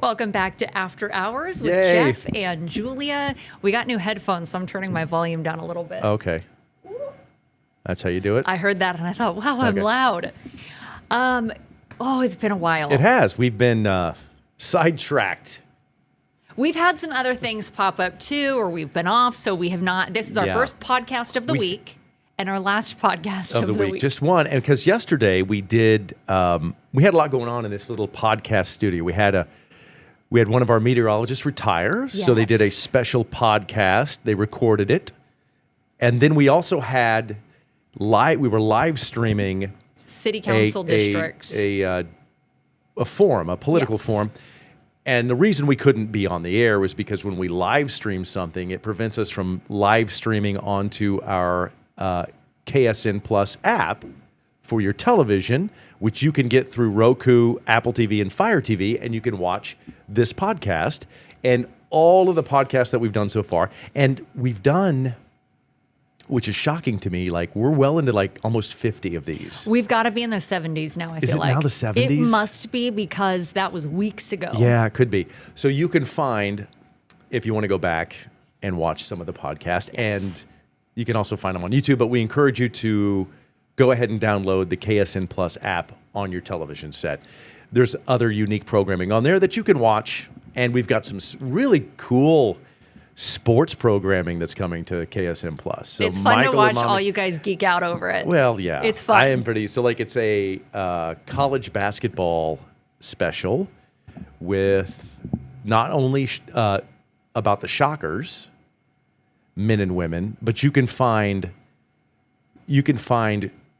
Welcome back to After Hours with Yay. Jeff and Julia. We got new headphones, so I'm turning my volume down a little bit. Okay. That's how you do it? I heard that and I thought, wow, I'm Okay. loud. It's been a while. It has. We've been sidetracked. We've had some other things pop up too, or we've been off, so we have not. This is our Yeah. first podcast of the week and our last podcast Of the week. Just one. And because yesterday we did, we had a lot going on in this little podcast studio. We had one of our meteorologists retire, so they did a Yes. special podcast. They recorded it. And then we also had we were live streaming City Council districts. a forum, a political Yes. forum. And the reason we couldn't be on the air was because when we live stream something, it prevents us from live streaming onto our KSN Plus app for your television, which you can get through Roku, Apple TV, and Fire TV, and you can watch this podcast and all of the podcasts that we've done so far. And we've done, which is shocking to me, like we're well into like almost 50 of these. We've got to be in the 70s now, I Is feel it like. now the 70s? It must be because that was weeks ago. Yeah, it could be. So you can find, if you want to go back and watch some of the podcast, and you can also find them on YouTube, but we encourage you to go ahead and download the KSN Plus app on your television set. There's other unique programming on there that you can watch, and we've got some really cool sports programming that's coming to KSN Plus. So It's fun Michael to watch and Mommy- all you guys geek out over it. Well, yeah. It's fun. I am pretty, so like it's a college basketball special with not only about the Shockers, men and women, but you can find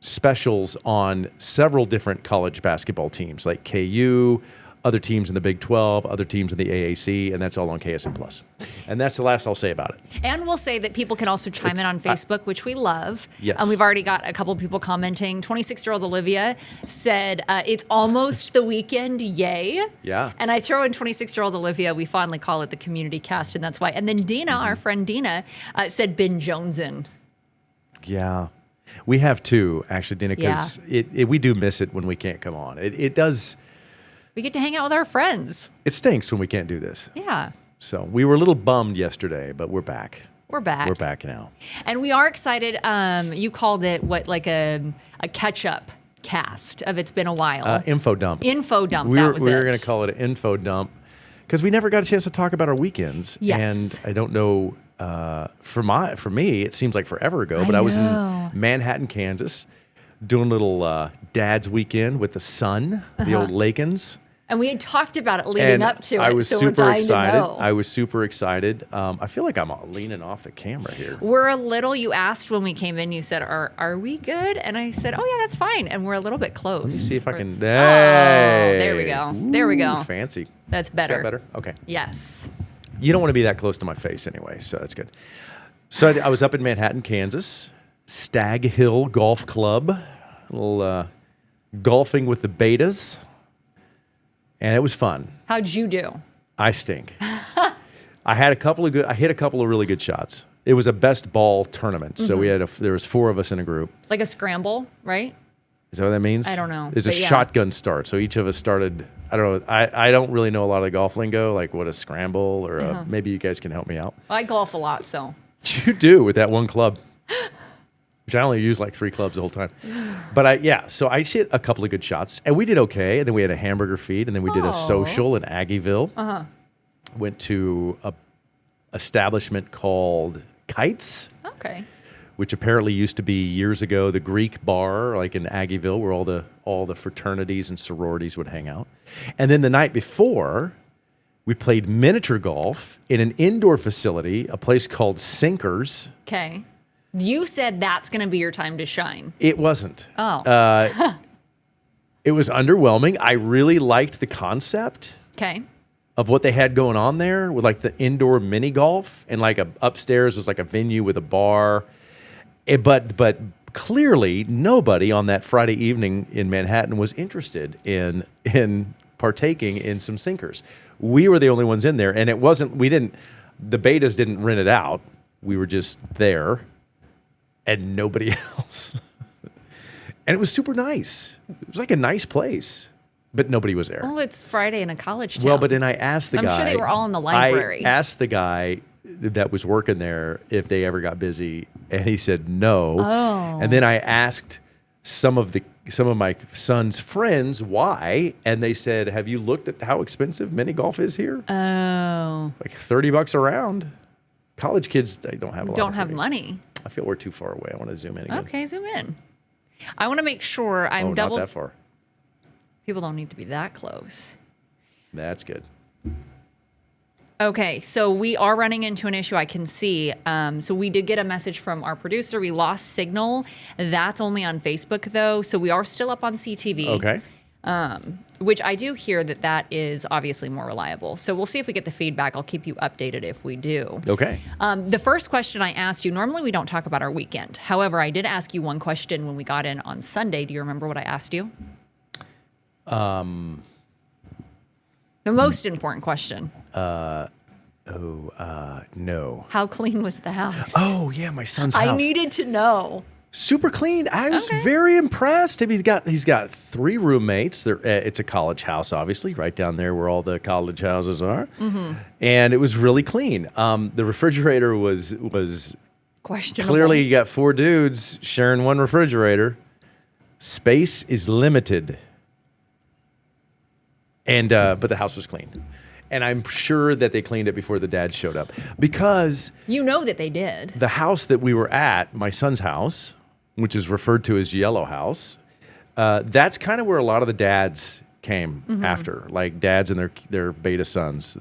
specials on several different college basketball teams like KU, other teams in the Big 12, other teams in the AAC, and that's all on KSN Plus. And that's the last I'll say about it. And we'll say that people can also chime in on Facebook, which we love. Yes. And we've already got a couple people commenting. 26-year-old Olivia said, it's almost the weekend, yay. Yeah. And I throw in 26-year-old Olivia. We fondly call it the community cast, and that's why. And then Dina, our friend Dina, said Ben Jonesin. Yeah. We have too, actually, Dina, because we do miss it when we can't come on. It does. We get to hang out with our friends. It stinks when we can't do this. Yeah. So we were a little bummed yesterday, but we're back. We're back. We're back now. And we are excited. You called it like a catch-up cast of It's Been a While. Info dump. Info dump, We that were, was we were it. going to call it an info dump because we never got a chance to talk about our weekends. Yes. And I don't know, for me, it seems like forever ago, but I was know. in Manhattan, Kansas, doing a little dad's weekend with the son, the old Lakins. And we had talked about it leading up to it. I was so super we're dying excited. To know. I was super excited. I feel like I'm leaning off the camera here. We're a little, you asked when we came in, you said, are we good? And I said, oh yeah, that's fine. And we're a little bit close. Let me see if I can. Oh, Hey. there we go. There we go. Ooh, fancy. That's better. Is that better? Okay. Yes. You don't want to be that close to my face anyway, so that's good. So I was up in Manhattan, Kansas, Stag Hill Golf Club, a little golfing with the betas, and it was fun. How'd you do? I stink. I hit a couple of really good shots. It was a best ball tournament, so there was 4 of us in a group. Like a scramble, right? Is that what that means? I don't know, It's a but yeah. shotgun start. So each of us started, I don't know, I don't really know a lot of the golf lingo, like what a scramble or maybe you guys can help me out. Well, I golf a lot, so. You do with that one club, which I only use like 3 clubs the whole time. But so I hit a couple of good shots and we did okay. And then we had a hamburger feed and then we did a social in Aggieville. Went to a establishment called Kites, Okay. which apparently used to be years ago the Greek bar, like in Aggieville, where all the fraternities and sororities would hang out. And then the night before, we played miniature golf in an indoor facility, a place called Sinkers. Okay. You said that's going to be your time to shine. It wasn't. Oh. It was underwhelming. I really liked the concept Okay. of what they had going on there with like the indoor mini golf, and like upstairs was like a venue with a bar. But clearly nobody on that Friday evening in Manhattan was interested in partaking in some sinkers. We were the only ones in there, and it wasn't. The betas didn't rent it out. We were just there, and nobody else. And it was super nice. It was like a nice place. but nobody was there. Oh, it's Friday in a college town. Well, but then I asked the guy. I'm sure they were all in the library. I asked the guy that was working there if they ever got busy, and he said no. Oh. And then I asked some of my son's friends why, and they said, "Have you looked at how expensive mini golf is here? Oh. Like $30 a round. College kids they don't have a lot. Don't have money. I feel we're too far away. I want to zoom in again. Okay, zoom in. I want to make sure I'm Not that far. People don't need to be that close. That's good. Okay, so we are running into an issue I can see. So we did get a message from our producer. We lost signal. That's only on Facebook, though. So we are still up on CTV. Okay. Which I do hear that is obviously more reliable. So we'll see if we get the feedback. I'll keep you updated if we do. Okay. The first question I asked you, normally we don't talk about our weekend. However, I did ask you one question when we got in on Sunday. Do you remember what I asked you? The most important question. No. How clean was the house? Oh, yeah, my son's house. I needed to know. Super clean. I was very impressed. I mean, he's got 3 roommates. It's a college house, obviously, right down there where all the college houses are. Mm-hmm. And it was really clean. The refrigerator was Questionable. clearly you got 4 dudes sharing one refrigerator. Space is limited. And but the house was clean. And I'm sure that they cleaned it before the dad showed up. Because you know that they did. the house that we were at, my son's house, which is referred to as Yellow House, that's kind of where a lot of the dads came after. Like dads and their beta sons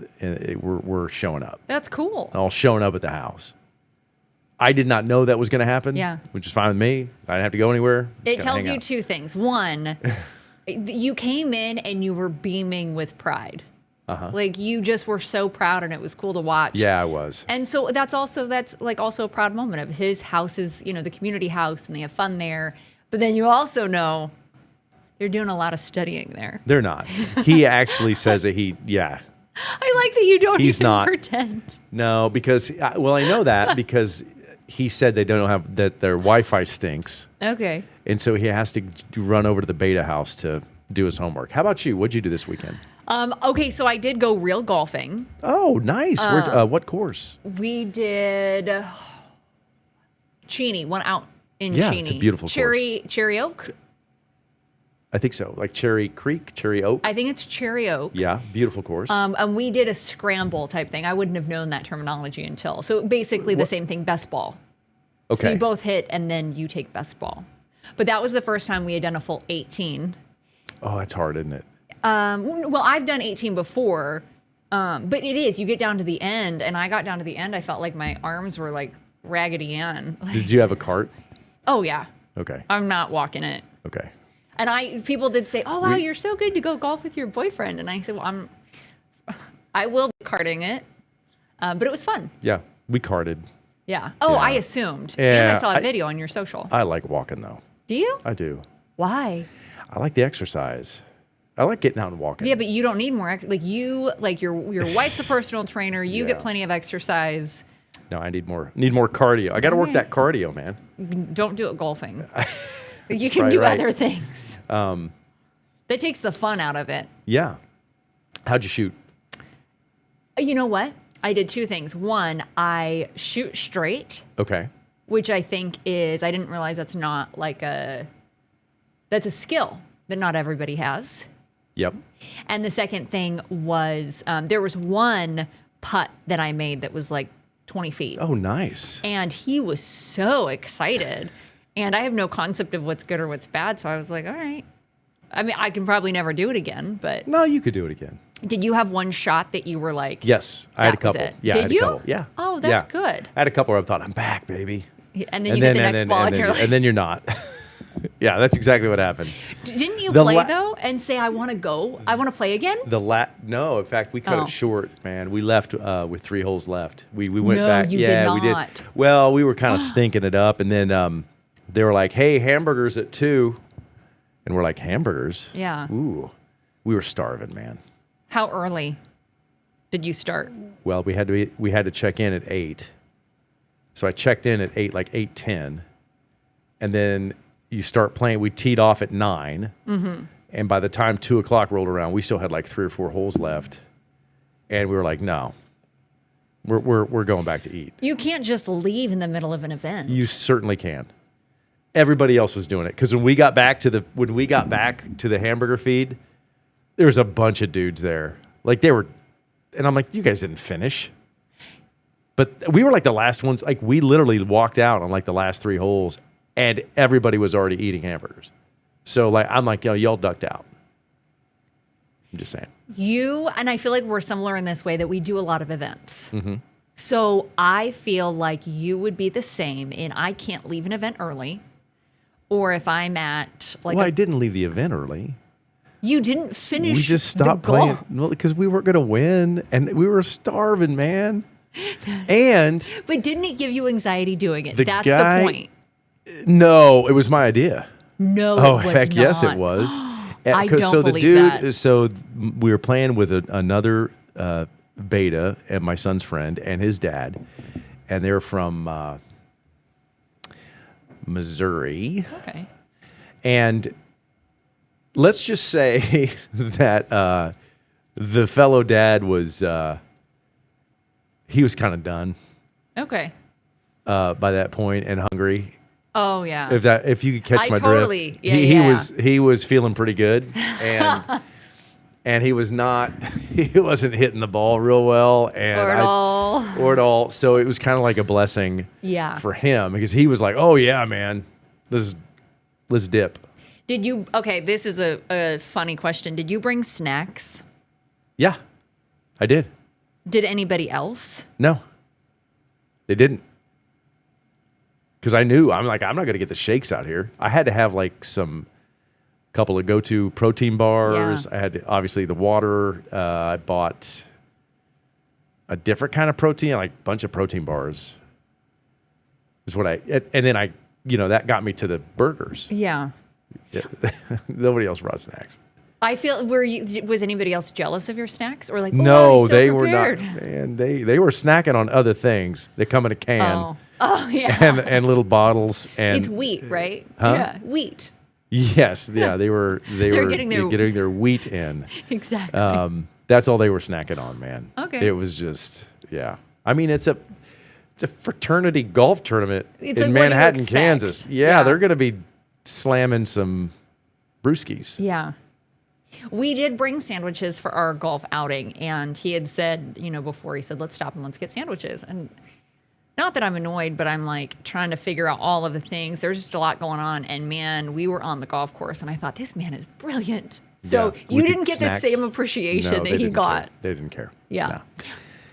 were showing up. That's cool. All showing up at the house. I did not know that was going to happen. Yeah. Which is fine with me. I didn't have to go anywhere. It tells you 2 things. One, you came in and you were beaming with pride. Like you just were so proud and it was cool to watch. Yeah, I was. And so that's also a proud moment of his house is, the community house and they have fun there. But then you also know they're doing a lot of studying there. They're not. He actually says that I like that you don't He's even not. pretend. No, because, I know that because he said they don't have, that their Wi-Fi stinks. Okay. And so he has to run over to the beta house to do his homework. How about you? What'd you do this weekend? Okay, so I did go real golfing. Oh, nice. What course? We did Cheney, one out in Yeah, Cheney. it's a beautiful course. Cherry Oak? I think so. Like Cherry Creek, Cherry Oak. I think it's Cherry Oak. Yeah, beautiful course. And we did a scramble type thing. I wouldn't have known that terminology until. So basically the same thing, best ball. Okay. So you both hit and then you take best ball. But that was the first time we had done a full 18. Oh, that's hard, isn't it? Well, I've done 18 before, but it is. You get down to the end, and I got down to the end. I felt like my arms were like Raggedy Ann. Did you have a cart? Oh, yeah. Okay. I'm not walking it. Okay. And people did say, "Oh, wow, you're so good to go golf with your boyfriend." And I said, "Well, I will be carting it," but it was fun. Yeah, we carted. Yeah. Oh, Yeah. I assumed. Yeah, And I saw a video on your social. I like walking though. Do you? I do. Why? I like the exercise. I like getting out and walking. Yeah, but you don't need more. Your wife's a personal trainer. You Yeah. get plenty of exercise. No, I need more cardio. I got to work that cardio, man. Don't do it golfing. You That's can right, do right. other things. That takes the fun out of it. Yeah. How'd you shoot? You know what? I did 2 things. One, I shoot straight, Okay. which I think I didn't realize that's not that's a skill that not everybody has. Yep. And the second thing was there was one putt that I made that was like 20 feet. Oh, nice. And he was so excited. And I have no concept of what's good or what's bad. So I was like, all right. I mean, I can probably never do it again, but No, you could do it again. did you have one shot that you were like, Yes, I had a that was couple. it? Yeah, Did I had you? a couple. Yeah. Oh, that's Yeah. good. I had a couple where I thought, I'm back, baby. And then you get the next ball and you're like, and then you're not. Yeah, that's exactly what happened. didn't you The play la- though and say, I want to go? I want to play again? No, in fact, we cut Oh. it short, man. We left with 3 holes left. We went No, back. you did Yeah, we did. not. Well, we were kind of stinking it up, and then they were like, "Hey, hamburgers at 2," and we're like, "Hamburgers? Yeah. Ooh, we were starving, man. How early did you start? Well, we had to check in at 8, so I checked in at 8, like 8:10, and then you start playing. We teed off at 9, And by the time 2 o'clock rolled around, we still had like 3 or 4 holes left. And we were like, no, we're going back to eat. You can't just leave in the middle of an event. You certainly can. Everybody else was doing it because when we got back to the hamburger feed, there was a bunch of dudes there. Like they were, and I'm like, you guys didn't finish. But we were like the last ones. Like we literally walked out on like the last 3 holes, and everybody was already eating hamburgers. So like I'm like, yo, y'all ducked out. I'm just saying. You and I feel like we're similar in this way that we do a lot of events. Mm-hmm. So I feel like you would be the same in I can't leave an event early. Or if I'm at like I didn't leave the event early. You didn't finish. We just stopped playing because we weren't going to win, and we were starving, man. And but didn't it give you anxiety doing it? That's the point. No, it was my idea. No, oh it was heck not. yes, it was. I don't so the believe dude, that. so we were playing with another beta and my son's friend and his dad, and they're from Missouri. Okay. And let's just say that the fellow dad was he was kind of done. Okay. By that point and hungry. Oh yeah. If you could catch my totally, drift. Yeah, He was feeling pretty good and and he wasn't hitting the ball real well and or at all. So it was kind of like a blessing for him because he was like, "Oh yeah, man. Let's dip." Did you okay, this is a funny question. Did you bring snacks? Yeah. I did. Did anybody else? No. They didn't. Because I knew, I'm not going to get the shakes out here. I had to have like couple of go-to protein bars. Yeah. I had obviously the water. I bought a different kind of protein, like a bunch of protein bars. Is what and then that got me to the burgers. Yeah. Nobody else brought snacks. I feel was anybody else jealous of your snacks or like no, so they prepared. were not. Man, they were snacking on other things. They come in a can. Oh yeah. And little bottles and it's wheat, right? Huh? Yeah, wheat. Yes, yeah, they were getting their wheat in. Exactly. That's all they were snacking on, man. Okay. It was just I mean, it's a fraternity golf tournament in Manhattan, Kansas. Yeah, they're going to be slamming some brewskis. Yeah. We did bring sandwiches for our golf outing, and he had said, before he said, let's stop and let's get sandwiches. And not that I'm annoyed, but I'm like trying to figure out all of the things. There's just a lot going on. And man, we were on the golf course, and I thought, this man is brilliant. So you didn't get the same appreciation that he got. They didn't care. Yeah. No.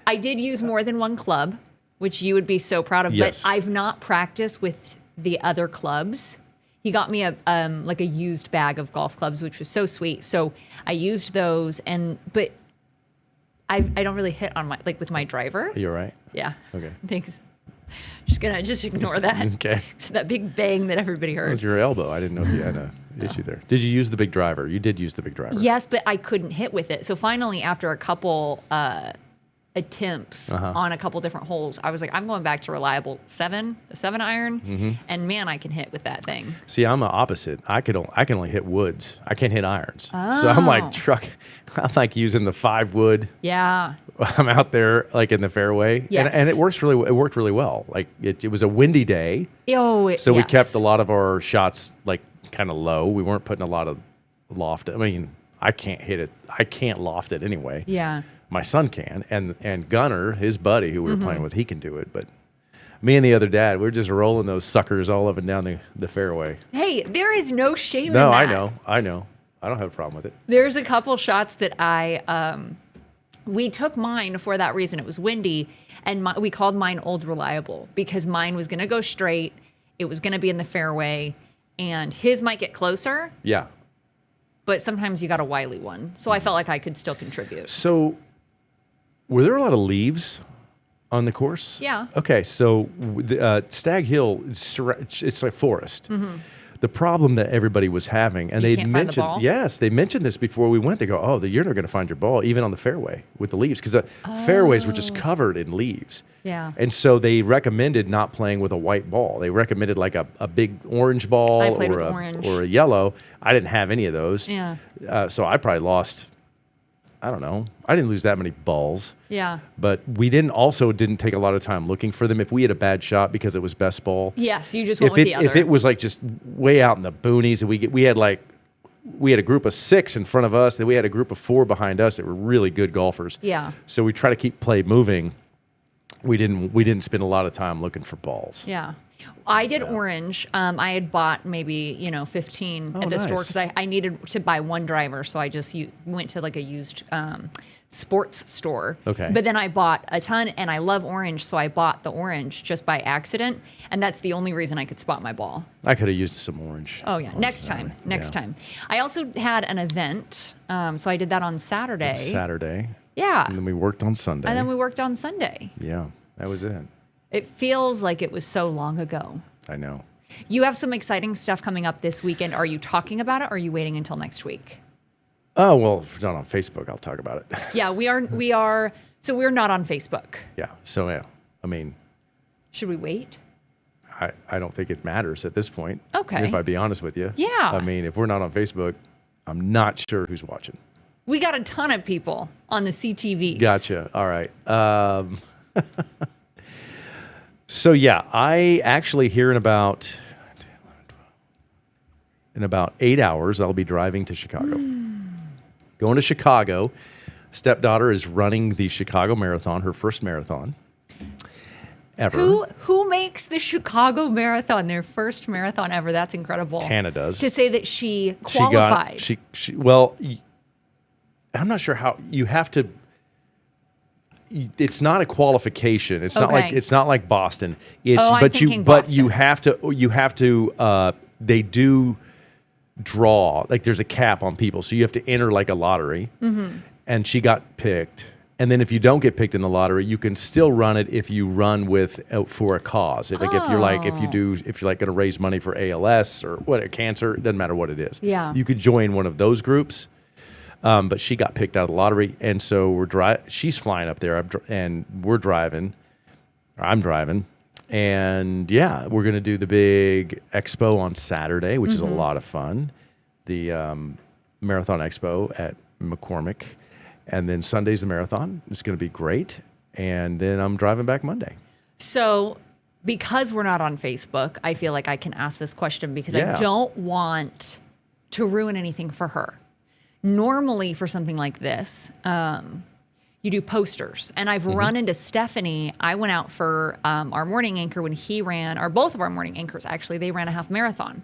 I did use more than one club, which you would be so proud of. Yes. But I've not practiced with the other clubs. He got me a used bag of golf clubs, which was so sweet. So I used those, but I don't really hit on with my driver. You're right. Yeah. Okay. Thanks. Just gonna ignore that. Okay. That big bang that everybody heard. That was your elbow. I didn't know if you had an issue there. Did you use the big driver? You did use the big driver. Yes, but I couldn't hit with it. So finally, after a couple attempts on a couple different holes, I was like, I'm going back to reliable the 7 iron, and man, I can hit with that thing. See, I'm the opposite. I can only hit woods. I can't hit irons. So I'm like I'm like using the 5 wood. Yeah. I'm out there like in the fairway, Yes. and it worked really well. Like it was a windy day, so we kept a lot of our shots like kind of low. We weren't putting a lot of loft. I mean, I can't hit it. I can't loft it anyway. Yeah. My son can, and Gunner, his buddy who we were playing with, he can do it. But me and the other dad, we're just rolling those suckers all up and down the fairway. Hey, there is no shame in that. No, I know. I don't have a problem with it. There's a couple shots that we took mine for that reason. It was windy, and we called mine Old Reliable because mine was going to go straight. It was going to be in the fairway, and his might get closer. Yeah. But sometimes you got a wily one. So I felt like I could still contribute. So were there a lot of leaves on the course? Yeah. Okay, so Stag Hill, it's like forest. the problem that everybody was having, and they can't find the mentioned, ball? yes, they mentioned this before we went. They go, oh, you're not going to find your ball even on the fairway with the leaves, because the fairways were just covered in leaves. Yeah. And so they recommended not playing with a white ball. They recommended like a big orange ball I played or with a orange. or a yellow. I didn't have any of those. Yeah. So I probably lost, I don't know. I didn't lose that many balls. Yeah. But we didn't take a lot of time looking for them. If we had a bad shot because it was best ball. Yes, you just went with the other. If it was like just way out in the boonies and we had a group of 6 in front of us, then we had a group of 4 behind us that were really good golfers. Yeah. So we try to keep play moving. We didn't spend a lot of time looking for balls. Yeah. I did orange. I had bought maybe, 15 at the store nice. because I needed to buy one driver. So I just went to like a used sports store. Okay. But then I bought a ton and I love orange. So I bought the orange just by accident. And that's the only reason I could spot my ball. I could have used some orange. Oh, yeah. Next time. Next time. I also had an event. So I did that on Saturday. Saturday. Yeah. And then we worked on Sunday. And then we worked on Sunday. Yeah, that was it. It feels like it was so long ago. I know. You have some exciting stuff coming up this weekend. Are you talking about it or are you waiting until next week? Oh, well, if not on Facebook, I'll talk about it. Yeah, we are. So we're not on Facebook. Yeah. So, yeah. I mean, Should we wait? I don't think it matters at this point. Okay. If I be honest with you. Yeah. I mean, if we're not on Facebook, I'm not sure who's watching. We got a ton of people on the CTVs. Gotcha. All right. So yeah, I actually here in about 8 hours, I'll be driving to Chicago. Going to Chicago. Stepdaughter is running the Chicago Marathon, her first marathon ever. Who makes the Chicago Marathon their first marathon ever? That's incredible. Tana does. To say that she qualified. Well, I'm not sure how you have to. It's not a qualification. It's not like Boston. You have to. They do draw, like there's a cap on people, so you have to enter like a lottery. Mm-hmm. And she got picked. And then if you don't get picked in the lottery, you can still run it if you run for a cause. If you're like going to raise money for ALS or cancer, it doesn't matter what it is. Yeah. You could join one of those groups. But she got picked out of the lottery, and so she's flying up there, and we're driving. I'm driving, and yeah, we're gonna do the big expo on Saturday, which is a lot of fun. The Marathon Expo at McCormick, and then Sunday's the marathon. It's gonna be great, and then I'm driving back Monday. So, because we're not on Facebook, I feel like I can ask this question because Yeah. I don't want to ruin anything for her. Normally, for something like this, you do posters. And I've run into Stephanie. I went out for our morning anchor when he ran, or both of our morning anchors, actually, they ran a half marathon,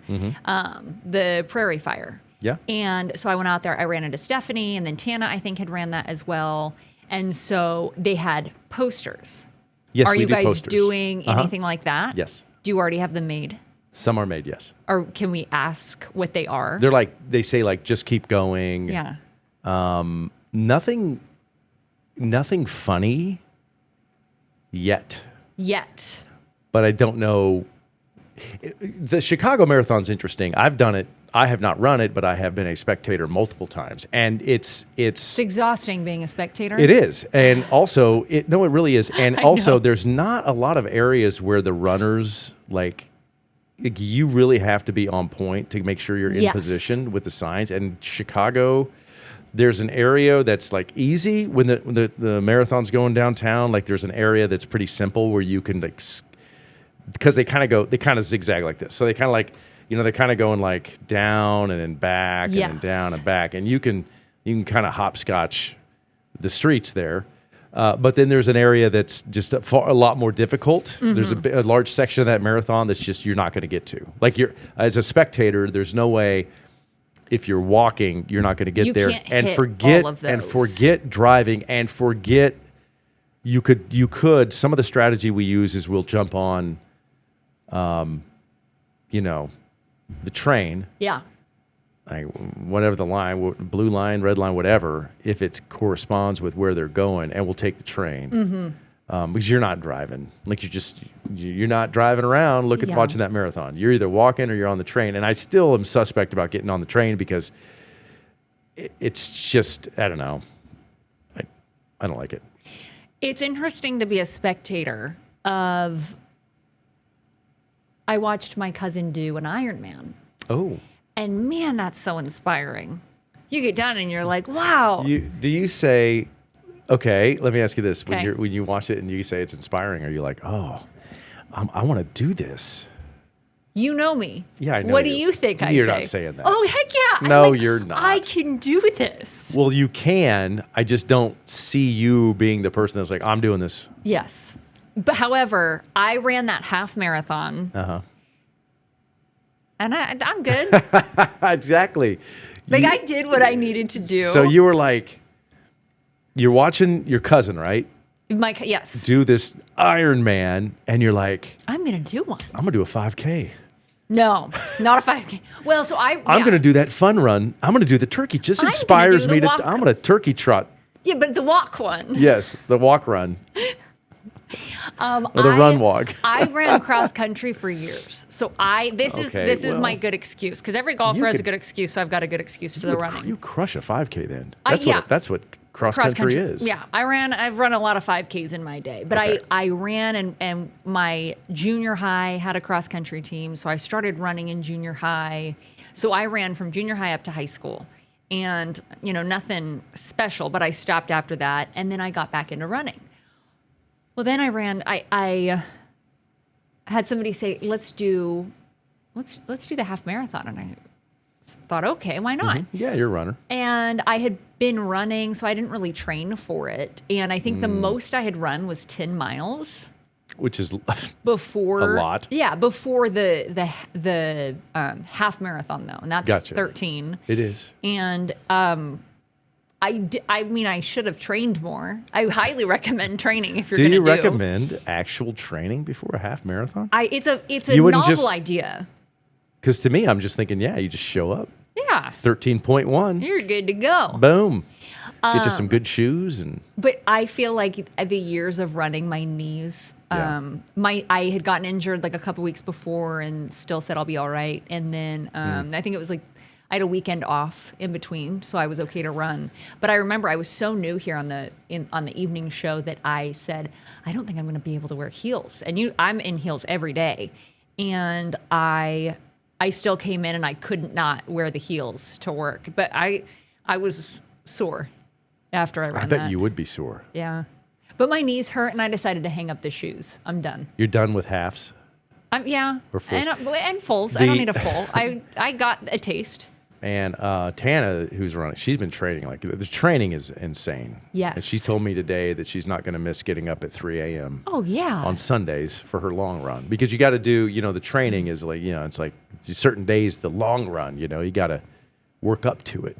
the Prairie Fire. Yeah. And so I went out there, I ran into Stephanie, and then Tana, I think, had ran that as well. And so they had posters. Yes, Are we you do guys posters. doing anything like that? Yes. Do you already have them made? Some are made, yes. Or can we ask what they are? They say just keep going. Yeah. Nothing funny yet. But I don't know. The Chicago Marathon's interesting. I've done it. I have not run it, but I have been a spectator multiple times, and it's exhausting being a spectator. It is, and also it really is, and also know. There's not a lot of areas where the runners you really have to be on point to make sure you're in position with the signs. And Chicago, there's an area that's like easy when the marathon's going downtown. Like there's an area that's pretty simple where you can because they kind of zigzag like this. So they kind of they're kind of going like down and then back and then down and back. And you can kind of hopscotch the streets there. But then there's an area that's just a lot more difficult. There's a large section of that marathon that's just you're not going to get to. Like as a spectator, there's no way if you're walking, you're not going to get there. Can't hit all of those. Forget driving and forget you could some of the strategy we use is we'll jump on the train. Yeah. Whatever the line, blue line, red line, whatever, if it corresponds with where they're going, and we'll take the train. because you're not driving. Like you're not driving around watching that marathon. You're either walking or you're on the train. And I still am suspect about getting on the train because it's just, I don't know. I don't like it. It's interesting to be a spectator of. I watched my cousin do an Ironman. Oh. And man, that's so inspiring. You get done and you're like, wow. Do you say, okay, let me ask you this. When you watch it and you say it's inspiring, are you like, oh, I want to do this? You know me. Yeah, I know What do you think I say? You're not saying that. Oh, heck yeah. No, you're not. I can do this. Well, you can. I just don't see you being the person that's like, I'm doing this. Yes. But however, I ran that half marathon. Uh-huh. And I'm good. Exactly. Like I did what I needed to do. So you were like, you're watching your cousin, right? Yes. Do this Ironman, and you're like, I'm going to do one. I'm going to do a 5K. No, not a 5K. Well, so I'm going to do that fun run. I'm going to do the turkey. Just inspires me to, I'm going to turkey trot. Yeah, but the walk one. Yes, the walk run. Or the run walk. I ran cross country for years. So this is my good excuse because every golfer has a good excuse. So I've got a good excuse for the running. You crush a 5K then. That's what cross country is. Yeah, I've run a lot of 5Ks in my day, but I ran and my junior high had a cross country team. So I started running in junior high. So I ran from junior high up to high school. And, nothing special, but I stopped after that. And then I got back into running. Well, then I had somebody say, let's do the half marathon. And I thought, okay, why not? Mm-hmm. Yeah, you're a runner. And I had been running, so I didn't really train for it. And I think the most I had run was 10 miles. Which is before a lot. Yeah, before the half marathon though, and that's 13. It is. And I mean, I should have trained more. I highly recommend training if you're going to do. Do you recommend actual training before a half marathon? It's a novel idea. Because to me, I'm just thinking, you just show up. Yeah. 13.1. You're good to go. Boom. Get you some good shoes But I feel like the years of running, my knees. I had gotten injured like a couple weeks before, and still said I'll be all right. And then I think it was like I had a weekend off in between, so I was okay to run. But I remember I was so new here on the evening show that I said I don't think I'm going to be able to wear heels. And I'm in heels every day, and I still came in and I couldn't not wear the heels to work. But I was sore after I ran that. I bet you would be sore. Yeah. But my knees hurt, and I decided to hang up the shoes. I'm done. You're done with halves? Yeah. Or fulls? And fulls. I don't need a full. I got a taste. And Tana, who's running, she's been training. Like, the training is insane. Yes. And she told me today that she's not going to miss getting up at 3 a.m. Oh, yeah. on Sundays for her long run. Because you got to do, the training is like, it's like certain days, the long run, you got to work up to it.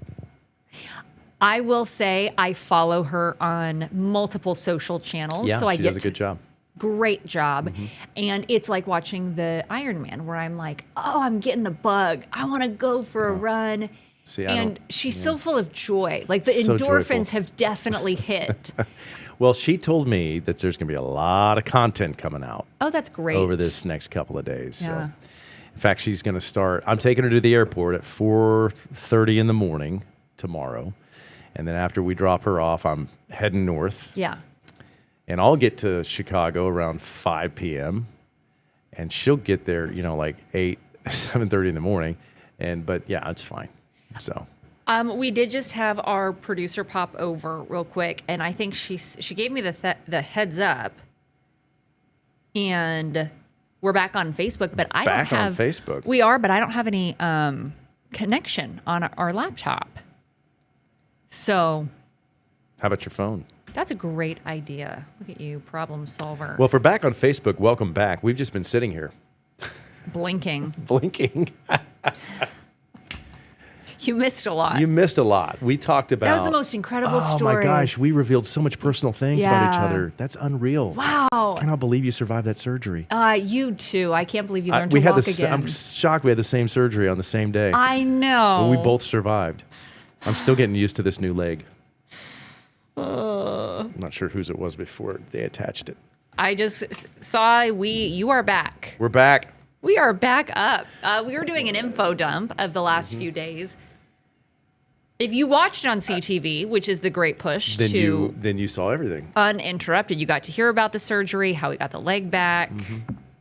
I will say I follow her on multiple social channels. Yeah, so she does a good job. Great job. Mm-hmm. And it's like watching the Ironman where I'm like, oh, I'm getting the bug. I want to go for a run. See, she's so full of joy. Like the endorphins have definitely hit. Well, she told me that there's going to be a lot of content coming out. Oh, that's great. Over this next couple of days. Yeah. So, in fact, she's going to start. I'm taking her to the airport at 4:30 in the morning tomorrow. And then after we drop her off, I'm heading north. Yeah. And I'll get to Chicago around 5 p.m. And she'll get there, like 7:30 in the morning. But yeah, it's fine. So. We did just have our producer pop over real quick, and I think she gave me the heads up. And we're back on Facebook, but I don't have. Back on Facebook. We are, but I don't have any connection on our laptop. So. How about your phone? That's a great idea. Look at you, problem solver. Well, if we're back on Facebook, welcome back. We've just been sitting here. Blinking. Blinking. You missed a lot. You missed a lot. We talked about... That was the most incredible story. Oh, my gosh. We revealed so much personal things about each other. That's unreal. Wow. I cannot believe you survived that surgery. You too. I can't believe you learned to walk again. I'm shocked we had the same surgery on the same day. I know. But we both survived. I'm still getting used to this new leg. I'm not sure whose it was before they attached it. I just saw you are back. We're back. We are back up. We were doing an info dump of the last few days. If you watched on CTV, which is the great push Then you saw everything. Uninterrupted, you got to hear about the surgery, how he got the leg back.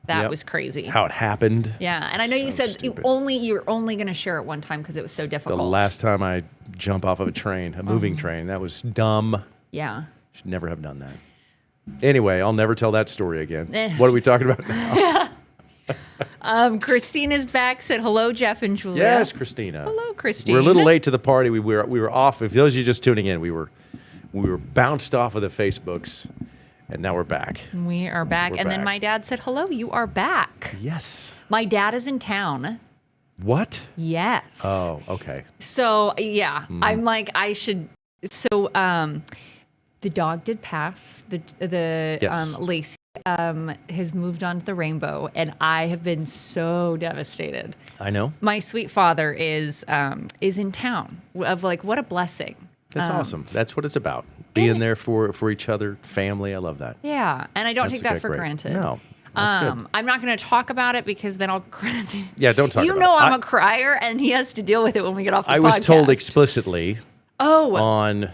That Yep. was crazy. How it happened. Yeah, and I know you So said stupid. you're only going to share it one time because it was so difficult. The last time I jump off of a train, a moving train, that was dumb. Yeah. Should never have done that. Anyway, I'll never tell that story again. Eh. What are we talking about now? Christina's back. Said hello, Jeff and Julia. Yes, Christina. Hello, Christine. We're a little late to the party. We were off. If those of you just tuning in, we were bounced off of the Facebooks, and now we're back. We are back. We're And then back. my dad said, hello, you are back. Yes. My dad is in town. What? Yes. Oh, okay. So, yeah, I'm like, I should. So, the dog did pass. The Yes. Lacey has moved on to the rainbow, and I have been so devastated. I know. My sweet father is in town. Of like, what a blessing. That's awesome. That's what it's about. Being there for each other, family. I love that. Yeah, and I don't That's take that okay, for great. granted. No, that's good. I'm not going to talk about it because then I'll. Yeah, don't talk You about know it. I'm a crier, and he has to deal with it when we get off the podcast. I was told explicitly Oh, on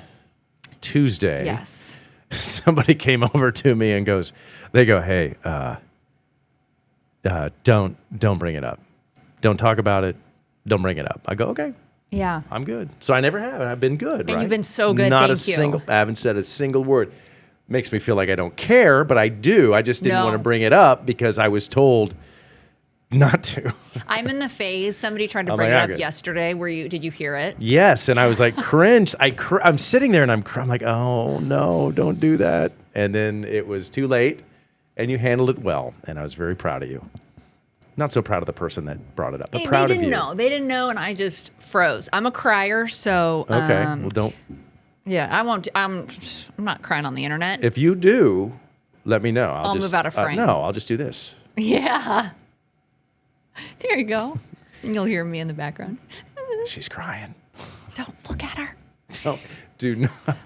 Tuesday. yes. Somebody came over to me and they go, hey, don't bring it up. Don't talk about it. Don't bring it up. I go, okay, Yeah. I'm good. So I never have, and I've been good. And right? you've been so good, Not thank you. I haven't said a single word. Makes me feel like I don't care, but I do. I just didn't No. want to bring it up because I was told not to. I'm in the phase. Somebody tried to I'm bring like, it I'm up good. yesterday. Did you hear it? Yes, and I was like cringe. I'm sitting there and I'm like, oh no, don't do that. And then it was too late, and you handled it well, and I was very proud of you. Not so proud of the person that brought it up, but They proud of didn't you. know. They didn't know, and I just froze. I'm a crier, so Okay, well don't. yeah, I won't. I'm not crying on the internet. If you do, let me know. I'll just move out of frame. no, I'll just do this. Yeah. There you go. And you'll hear me in the background. She's crying. Don't look at her. Don't do not.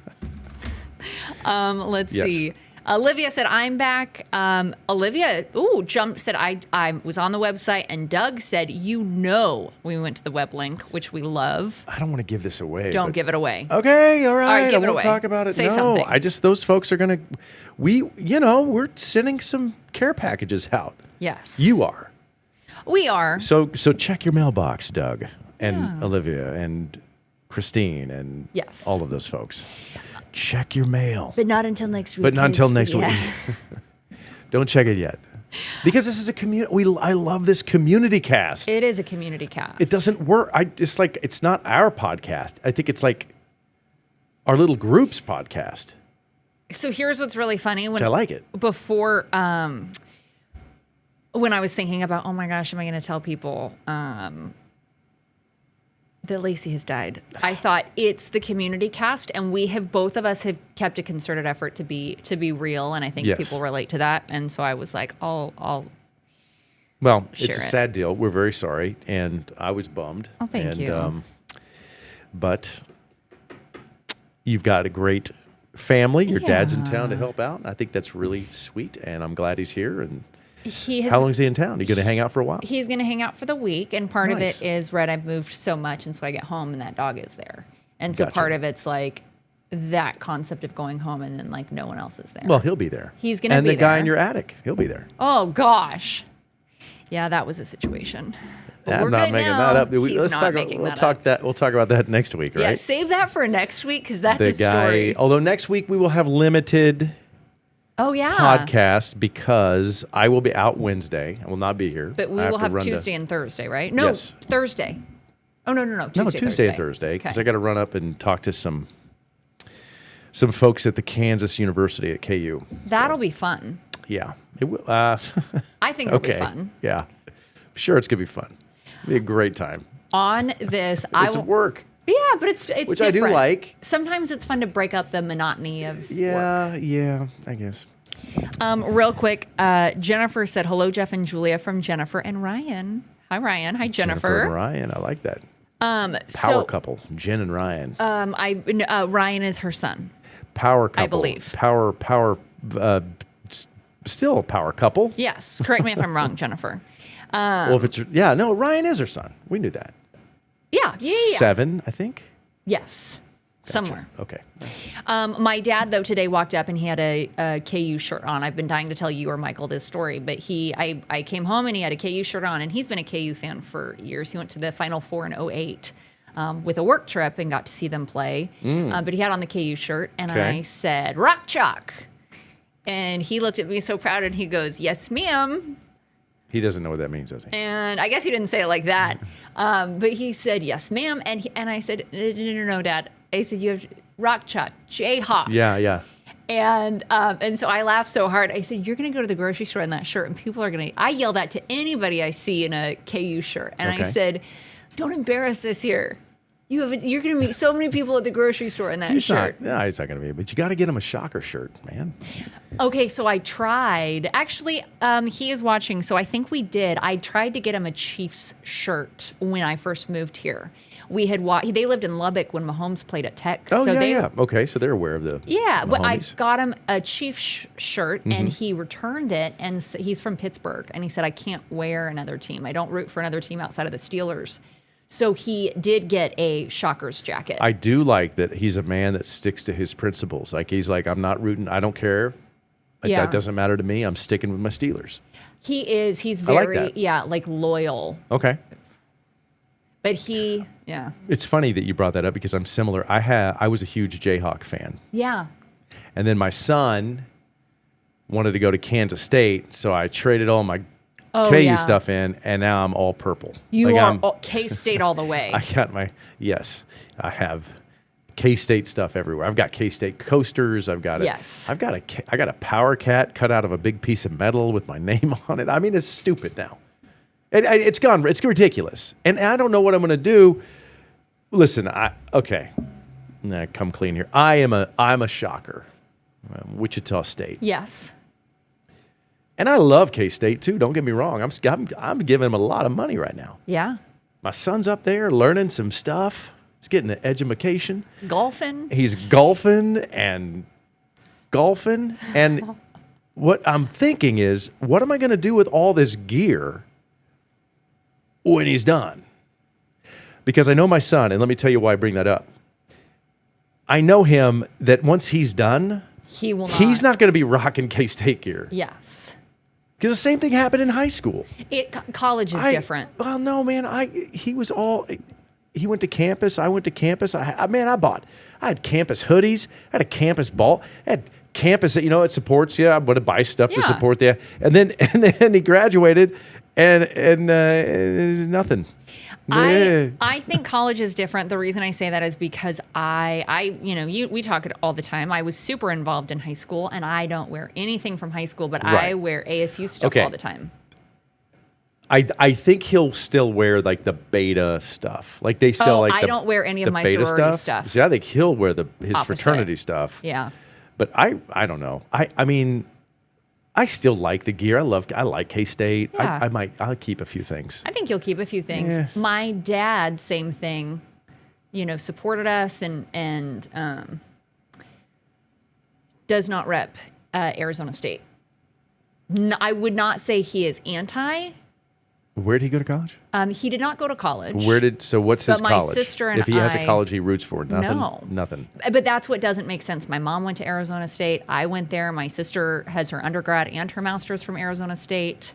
Let's Yes. see. Olivia said, I'm back. Olivia, said, I was on the website, and Doug said, we went to the web link, which we love. I don't want to give this away. Don't but- give it away. Okay, all right. give I it won't away. talk about it. Say no, something. those folks are gonna. We're sending some care packages out. Yes. You are. We are. So check your mailbox, Doug and Olivia and Christine and Yes. all of those folks. Check your mail. But not until next week. But not until next week. week. Don't check it yet. Because this is a community. I love this community cast. It is a community cast. It doesn't work. It's not our podcast. I think it's like our little group's podcast. So here's what's really funny. I like it. Before, when I was thinking about, oh my gosh, am I going to tell people that Lacey has died? I thought it's the community cast, and both of us have kept a concerted effort to be real, and I think Yes. people relate to that. And so I was like, I'll Well, it's Share a it. sad deal. We're very sorry, and I was bummed. Oh, thank you. But you've got a great family. Your dad's in Yeah. town to help out. I think that's really sweet, and I'm glad he's here. And he has. how long is he in town? You going to hang out for a while? He's going to hang out for the week, and part Nice. of it is I've moved so much, and so I get home and that dog is there, and so Gotcha. part of it's like that concept of going home and then like no one else is there. Well, he'll be there. He's gonna and be the guy there. in your attic, he'll be there. Oh gosh, yeah, that was a situation. But I'm we're not good making now. that up. He's Let's not talk. making We'll that talk up. that. We'll talk about that next week, right? Yeah, save that for next week because that's The a story. Although next week we will have limited Oh yeah, podcast because I will be out Wednesday. I will not be here. but we I will to have run to- Tuesday and Thursday, right? No, Yes. Thursday. Oh no, Tuesday and Thursday because Okay. I got to run up and talk to some folks at the Kansas University at KU. That'll be fun. Yeah, it will. I think it'll Okay. be fun. Yeah, sure, it's gonna be fun. It'll be a great time. On this, It's work. Yeah, but it's Which I do different. like. Sometimes it's fun to break up the monotony of work. Yeah, I guess. Real quick, Jennifer said, hello, Jeff and Julia from Jennifer and Ryan. Hi, Ryan. Hi, Jennifer. and Ryan, I like that. Power Power couple, Jen and Ryan. Ryan is her son. power couple. I believe. Still a power couple. Yes. Correct me if I'm wrong, Jennifer. Well, if it's no, Ryan is her son. We knew that. Yeah. 7, I think. Yes. Gotcha. Somewhere. Okay. My dad, though, today walked up and he had a KU shirt on. I've been dying to tell you or Michael this story, but I came home and he had a KU shirt on, and he's been a KU fan for years. He went to the Final Four in 2008 with a work trip and got to see them play. But he had on the KU shirt, and I said, "Rock Chalk." And he looked at me so proud, and he goes, "Yes, ma'am." He doesn't know what that means, does he? And I guess he didn't say it like that. But he said, "Yes, ma'am." And I said, No, Dad. I said, "You have Rock Chalk, Jayhawk." Yeah. And so I laughed so hard. I said, "You're going to go to the grocery store in that shirt, and people are going to..." I yell that to anybody I see in a KU shirt. And I said, "Don't embarrass us here. You're going to meet so many people at the grocery store in that shirt." No, he's not going to be. But you got to get him a Shocker shirt, man. Okay, so I tried. Actually, he is watching, so I think we did. I tried to get him a Chiefs shirt when I first moved here. We had they lived in Lubbock when Mahomes played at Tech. Oh, so yeah. Okay, so they're aware of the but I Mahomes. got him a Chiefs shirt, and he returned it, and he's from Pittsburgh, and he said, "I can't wear another team. I don't root for another team outside of the Steelers." So he did get a Shockers jacket. I do like that he's a man that sticks to his principles. Like, he's like, "I'm not rooting. I don't care. That doesn't matter to me. I'm sticking with my Steelers." He is. He's very, I like that. like loyal. Okay. But yeah. It's funny that you brought that up because I'm similar. I was a huge Jayhawk fan. Yeah. And then my son wanted to go to Kansas State, so I traded all my KU stuff in, and now I'm all purple. You are K-State all the way. I have K-State stuff everywhere. I've got K-State coasters. I've got a Power Cat cut out of a big piece of metal with my name on it. I mean, it's stupid now. It's gone. It's ridiculous, and I don't know what I'm going to do. Listen, come clean here. I'm a Shocker, Wichita State. Yes. And I love K-State too. Don't get me wrong. I'm giving them a lot of money right now. Yeah. My son's up there learning some stuff. He's getting an education. Golfing. He's golfing. And what I'm thinking is, what am I going to do with all this gear when he's done? Because I know my son, and let me tell you why I bring that up. I know him that once he's done, he's not going to be rocking K-State gear. Yes. Because the same thing happened in high school. College is different. Well, no, man. He went to campus. I went to campus. I had campus hoodies. I had a campus ball. I had campus that, it supports. Yeah, I'm going to buy stuff to support that. And then he graduated, and nothing. I think college is different. The reason I say that is because we talk it all the time. I was super involved in high school, and I don't wear anything from high school, but I wear ASU stuff all the time. I think he'll still wear like the beta stuff. Like they sell I don't wear any of my sorority stuff. See, I think he'll wear his fraternity stuff. Yeah. But I don't know. I mean, I still like the gear. I like K-State. Yeah. I'll keep a few things. I think you'll keep a few things. Yeah. My dad, same thing, supported us and does not rep Arizona State. I would not say he is anti. Where did he go to college? He did not go to college. What's his college? My sister and if he has a college he roots for, nothing. Nothing. But that's what doesn't make sense. My mom went to Arizona State. I went there. My sister has her undergrad and her master's from Arizona State.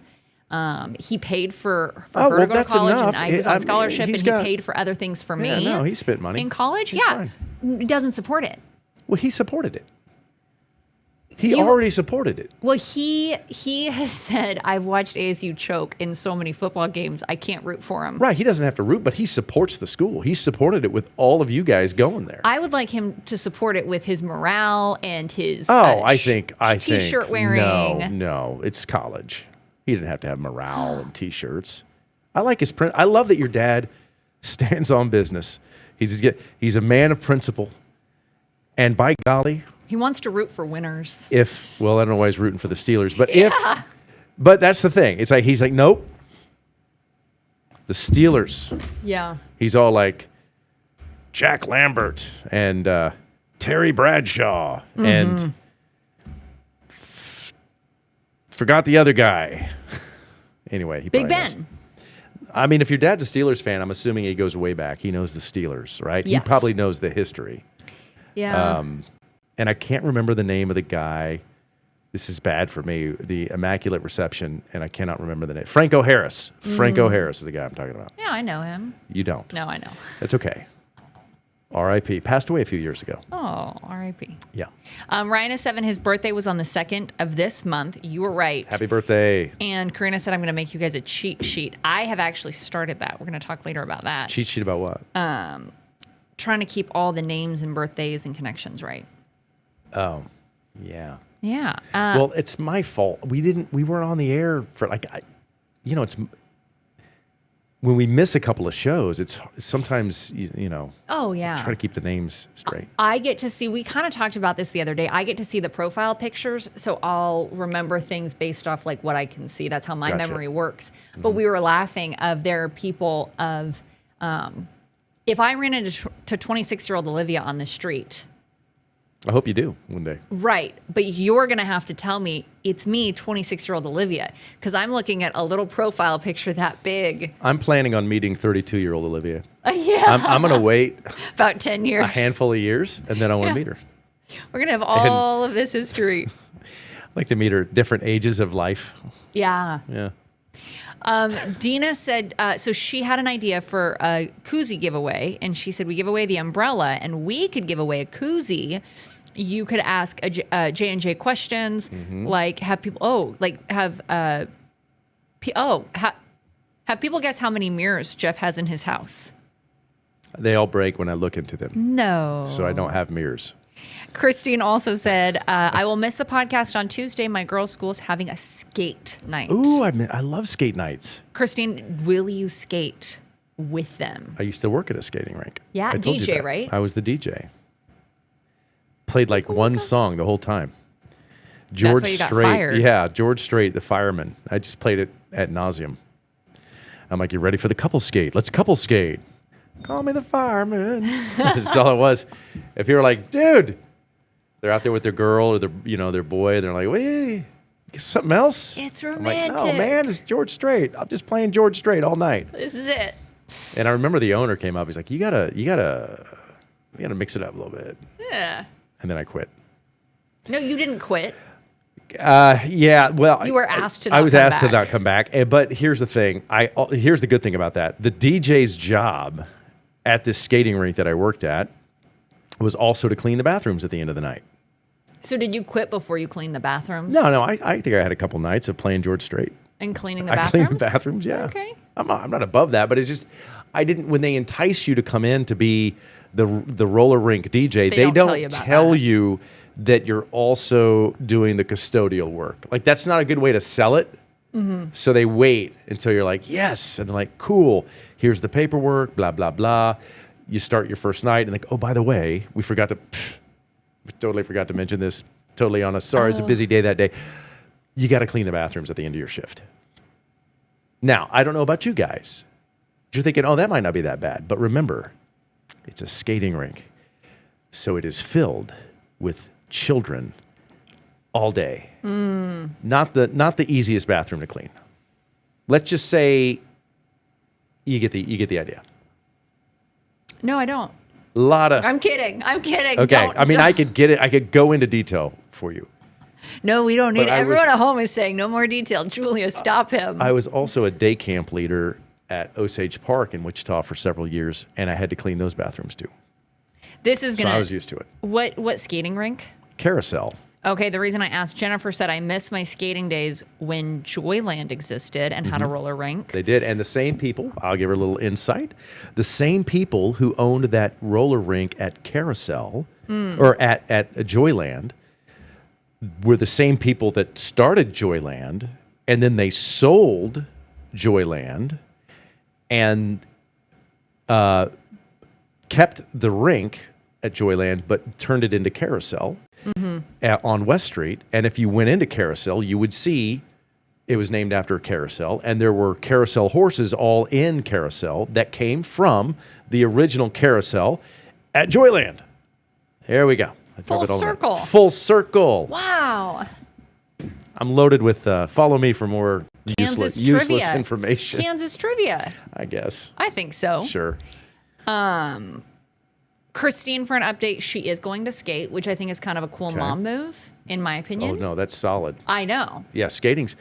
He paid for her to go to college, enough. and I was on scholarship, and he paid for other things for me. Yeah, no, he spent money. In college, He's fine. He doesn't support it. Well, he supported it. He already supported it. Well, he has said, "I've watched ASU choke in so many football games, I can't root for him." Right, he doesn't have to root, but he supports the school. He supported it with all of you guys going there. I would like him to support it with his morale and his T-shirt wearing. No, it's college. He didn't have to have morale and T-shirts. I like his print. I love that your dad stands on business. He's a man of principle, and by golly. He wants to root for winners. I don't know why he's rooting for the Steelers, but that's the thing. It's like, he's like, nope. The Steelers. Yeah. He's all like Jack Lambert and Terry Bradshaw and forgot the other guy. Anyway, he Big probably Ben. knows. I mean, if your dad's a Steelers fan, I'm assuming he goes way back. He knows the Steelers, right? Yes. He probably knows the history. Yeah. And I can't remember the name of the guy. This is bad for me. The Immaculate Reception, and I cannot remember the name. Franco Harris. Franco Harris is the guy I'm talking about. Yeah, I know him. You don't. No, I know. That's okay. R.I.P. Passed away a few years ago. Oh, R.I.P. Yeah. Ryan is 7. His birthday was on the 2nd of this month. You were right. Happy birthday. And Karina said, I'm going to make you guys a cheat sheet. I have actually started that. We're going to talk later about that. Cheat sheet about what? Trying to keep all the names and birthdays and connections right. Oh, yeah. Yeah. Well, it's my fault. We weren't on the air for it's when we miss a couple of shows, it's sometimes, Oh, yeah. try to keep the names straight. I get to see, we kind of talked about this the other day. I get to see the profile pictures, so I'll remember things based off like what I can see. That's how my Gotcha. memory works. But we were laughing of there are people if I ran into 26-year-old Olivia on the street, I hope you do one day. right, but you're going to have to tell me it's me, 26-year-old Olivia, because I'm looking at a little profile picture that big. I'm planning on meeting 32-year-old Olivia. Yeah, I'm going to wait about 10 years. a handful of years, and then I want to meet her. We're going to have all of this history. I'd like to meet her at different ages of life. Yeah. Yeah. Dina said, so she had an idea for a koozie giveaway, and she said, we give away the umbrella, and we could give away a koozie. You could ask a J&J questions, like have people, have people guess how many mirrors Jeff has in his house. They all break when I look into them, No. so I don't have mirrors. Christine also said, I will miss the podcast on Tuesday. My girls' school is having a skate night. Ooh, I love skate nights. Christine, will you skate with them? I used to work at a skating rink. Yeah, I told you DJ, that. right? I was the DJ. Played like one song the whole time. George why you got Strait. fired. Yeah, George Strait, the fireman. I just played it ad nauseum. I'm like, you ready for the couple skate? Let's couple skate. Call me the fireman. That's all it was. If you were like, dude, they're out there with their girl or their boy, and they're like, wait, get something else? It's I'm like, romantic. no, man, it's George Strait. I'm just playing George Strait all night. This is it. And I remember the owner came up. He's like, you gotta mix it up a little bit. Yeah. And then I quit. No, you didn't quit. Yeah, well, You were asked to I not was come asked to back. not come back. But here's the thing. Here's the good thing about that. The DJ's job at this skating rink that I worked at was also to clean the bathrooms at the end of the night. So did you quit before you cleaned the bathrooms? No, I think I had a couple nights of playing George Strait. And cleaning the I bathrooms? cleaned the bathrooms, yeah. Okay. I'm not above that, but it's just when they entice you to come in to be the roller rink DJ, they don't don't tell you about tell that. you that you're also doing the custodial work. Like that's not a good way to sell it. Mm-hmm. So they wait until you're like, yes, and they're like, cool. Here's the paperwork, blah blah blah. You start your first night, and like, oh, by the way, we totally forgot to mention this. Totally honest. Sorry, it's a busy day that day. You got to clean the bathrooms at the end of your shift. Now, I don't know about you guys. You're thinking, oh, that might not be that bad. But remember, it's a skating rink. So it is filled with children all day. Not the easiest bathroom to clean. Let's just say you get the idea. No, I don't. A lot of I'm kidding. Okay. Don't- I mean, I could get it. I could go into detail for you. No, we don't need But I Everyone was- at home is saying no more detail. Julia, stop him. I was also a day camp leader at Osage Park in Wichita for several years, and I had to clean those bathrooms too. This is So gonna. I was used to it. What skating rink? Carousel. Okay, the reason I asked, Jennifer said I miss my skating days when Joyland existed and had a roller rink. They did. And the same people, I'll give her a little insight, the same people who owned that roller rink at Carousel or at Joyland were the same people that started Joyland, and then they sold Joyland and kept the rink at Joyland, but turned it into Carousel on West Street. And if you went into Carousel, you would see it was named after a carousel, and there were carousel horses all in Carousel that came from the original Carousel at Joyland. There we go. I Full thought it all around. circle. Full circle. Wow. I'm loaded with follow me for more Kansas useless trivia. information. Kansas trivia. I guess. I think so. Sure. Christine, for an update, she is going to skate, which I think is kind of a cool mom move, in my Oh opinion. no, that's solid. I know. Yeah, skating's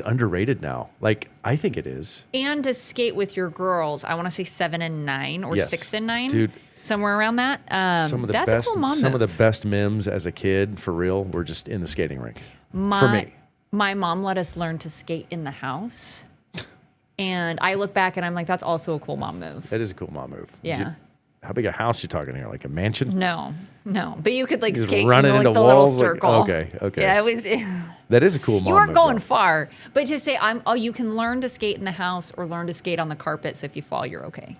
underrated now. Like, I think it is. And to skate with your girls, I want to say 7 and 9 or Yes. 6 and 9. Dude. Somewhere around that. Some of the that's best a cool mom some move. of the best memes as a kid, for real, were just in the skating rink. For me. My mom let us learn to skate in the house. And I look back and I'm like, that's also a cool mom move. That is a cool mom move. Yeah. How big a house you talking here? Like a mansion? No. But you could like Just skate running like into the walls, little like- circle. okay. Yeah, it was. That is a cool mom You weren't move, going though. far, but to say you can learn to skate in the house or learn to skate on the carpet. So if you fall, you're okay.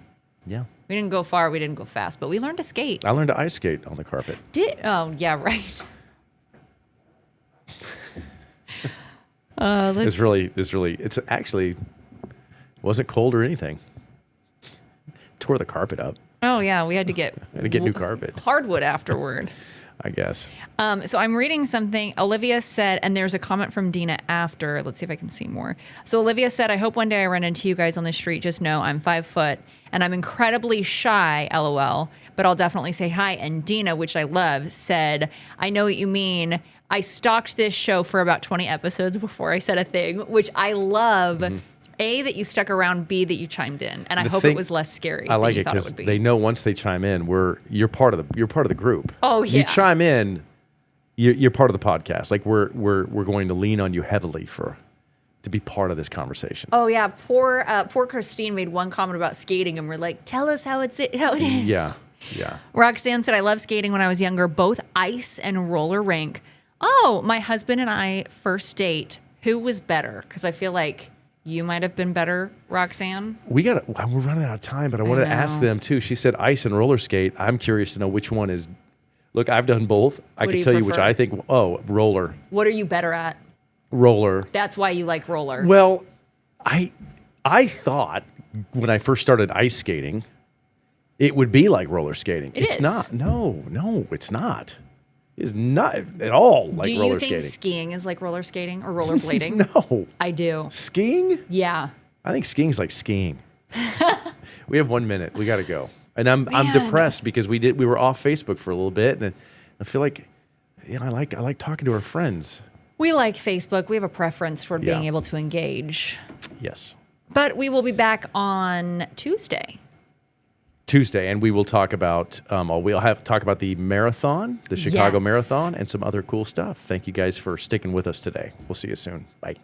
Yeah. We didn't go far, we didn't go fast, but we learned to skate. I learned to ice skate on the carpet. Oh yeah, right. It's actually wasn't cold or anything. Tore the carpet up. Oh yeah, we had to get new carpet. hardwood afterward. I guess. So I'm reading something. Olivia said, and there's a comment from Dina after. Let's see if I can see more. So Olivia said, I hope one day I run into you guys on the street. Just know I'm 5 foot and I'm incredibly shy, LOL, but I'll definitely say hi. And Dina, which I love, said, I know what you mean. I stalked this show for about 20 episodes before I said a thing, which I love. A, that you stuck around. B, that you chimed in. And I hope it was less scary I than like you it thought it because would be. they know once they chime in, you're part of the group. Oh, You yeah. chime in, you're part of the podcast. Like we're going to lean on you heavily to be part of this conversation. Oh yeah, poor Christine made one comment about skating, and we're like, "Tell us how it is." Yeah. Roxanne said, "I love skating when I was younger, both ice and roller rink." Oh, my husband and I first date. Who was better? Because I feel like you might have been better, Roxanne. We're running out of time, but I want to ask know. them too. She said ice and roller skate. I'm curious to know which one is. Look, I've done both. I What do can you tell you which prefer? I think. Oh, roller. What are you better at? Roller. That's why you like roller. Well, I thought when I first started ice skating, it would be like roller skating. It's is. not. No, it's not. It's not at all like do you roller think skating. skiing is like roller skating or rollerblading? No. I do. Skiing? Yeah. I think skiing's like skiing. We have 1 minute. We got to go. And I'm Man. depressed because we were off Facebook for a little bit, and I feel like I like talking to our friends. We like Facebook. We have a preference for being Yeah. able to engage. Yes. But we will be back on Tuesday. And we will talk about talk about the marathon, the Chicago Yes. Marathon, and some other cool stuff. Thank you guys for sticking with us today. We'll see you soon. Bye.